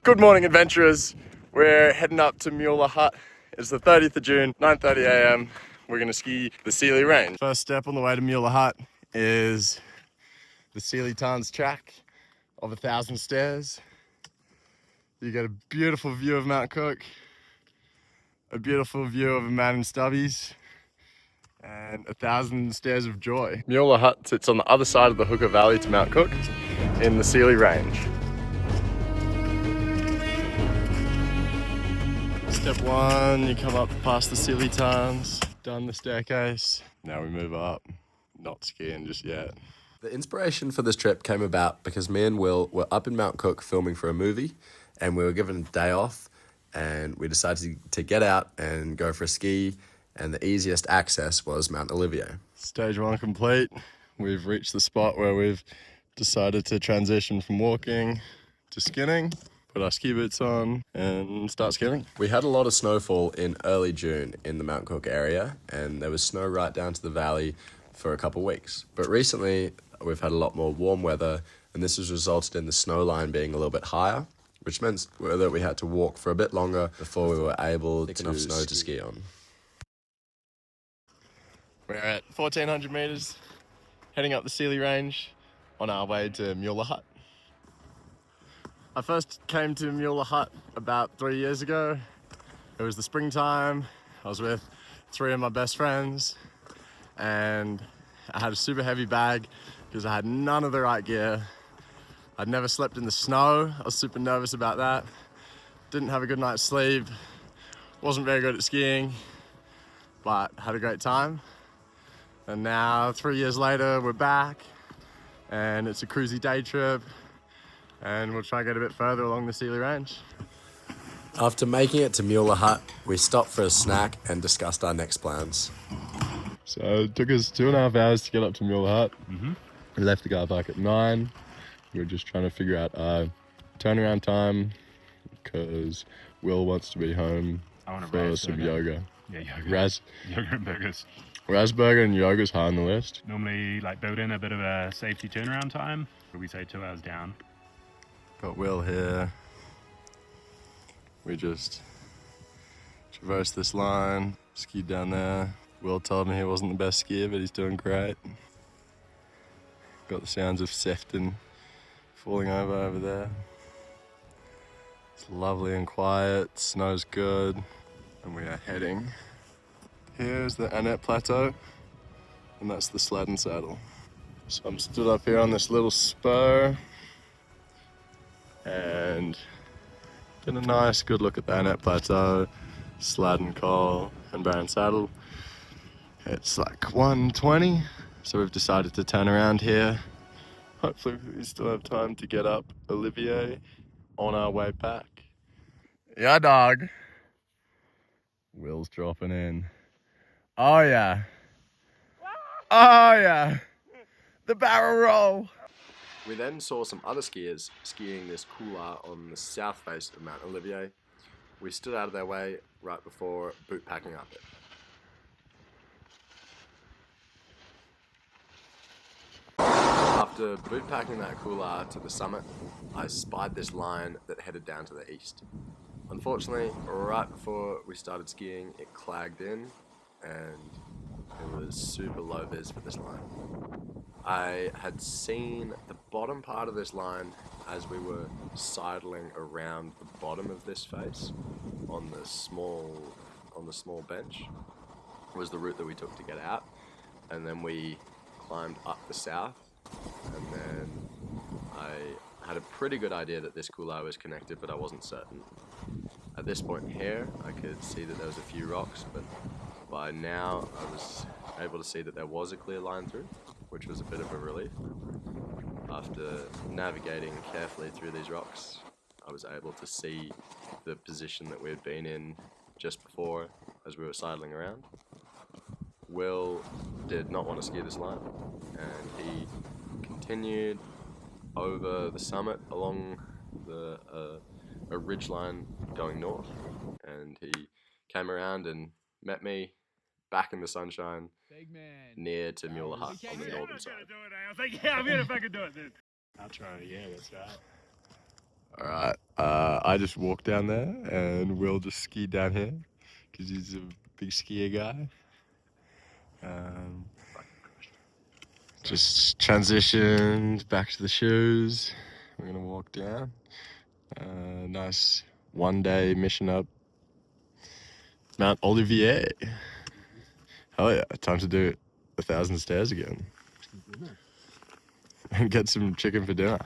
Good morning, adventurers. We're heading up to Mueller Hut. It's the 30th of June, 9:30 a.m. We're gonna ski the Sealy Range. First step on the way to Mueller Hut is the Sealy Tarns track of 1,000 stairs. You get a beautiful view of Mount Cook, a beautiful view of a man in stubbies, and 1,000 stairs of joy. Mueller Hut sits on the other side of the Hooker Valley to Mount Cook in the Sealy Range. Step one, you come up past the Sealy Tarns, down the staircase. Now we move up, not skiing just yet. The inspiration for this trip came about because me and Will were up in Mount Cook filming for a movie, and we were given a day off, and we decided to get out and go for a ski, and the easiest access was Mt Ollivier. Stage one complete. We've reached the spot where we've decided to transition from walking to skinning, put our ski boots on and start skiing. We had a lot of snowfall in early June in the Mount Cook area, and there was snow right down to the valley for a couple weeks. But recently, we've had a lot more warm weather, and this has resulted in the snow line being a little bit higher, which meant that we had to walk for a bit longer before we were able to enough snow to ski on. We're at 1,400 meters, heading up the Sealy Range on our way to Mueller Hut. I first came to Mueller Hut about 3 years ago. It was the springtime. I was with 3 of my best friends, and I had a super heavy bag because I had none of the right gear. I'd never slept in the snow. I was super nervous about that. Didn't have a good night's sleep. Wasn't very good at skiing, but had a great time. And now, 3 years later, we're back, and it's a cruisy day trip, and we'll try and get a bit further along the Sealy Range. After making it to Mueller Hut, we stopped for a snack and discussed our next plans. So it took us 2.5 hours to get up to Mueller Hut. We left the car park at 9. We were just trying to figure out our turnaround time because Will wants to be home for some yoga. Yeah, yoga. Yoga and burgers. Rasburger and yoga's high on the list. Normally, build in a bit of a safety turnaround time. We say 2 hours down. Got Will here. We just traversed this line, skied down there. Will told me he wasn't the best skier, but he's doing great. Got the sounds of Sefton falling over there. It's lovely and quiet, snow's good, and we are heading. Here's the Annette Plateau, and that's the sled and saddle. So I'm stood up here on this little spur, and get a nice good look at the Annette Plateau, Slad and Col, and Barron Saddle. It's like 1:20, so we've decided to turn around here. Hopefully we still have time to get up Olivier on our way back. Yeah, dog. Will's dropping in. Oh yeah. Oh yeah. The barrel roll. We then saw some other skiers skiing this couloir on the south face of Mt Ollivier. We stood out of their way right before boot packing up it. After boot packing that couloir to the summit, I spied this line that headed down to the east. Unfortunately, right before we started skiing, it clagged in, and it was super low vis for this line. I had seen the bottom part of this line as we were sidling around the bottom of this face on the small bench. It was the route that we took to get out, and then we climbed up the south, and then I had a pretty good idea that this couloir was connected, but I wasn't certain. At this point here, I could see that there was a few rocks, but by now I was able to see that there was a clear line through, which was a bit of a relief. After navigating carefully through these rocks, I was able to see the position that we had been in just before as we were sidling around. Will did not want to ski this line, and he continued over the summit along a ridge line going north, and he came around and met me back in the sunshine near to Mueller Hut on the northern side. I was like, yeah, I'm gonna fucking do it, dude. I'll try it, yeah, that's right. All right. I just walked down there, and Will just skied down here because he's a big skier guy. Just transitioned back to the shoes. We're gonna walk down. Nice one-day mission up Mt Ollivier. Hell yeah! Time to do 1,000 stairs again and get some chicken for dinner.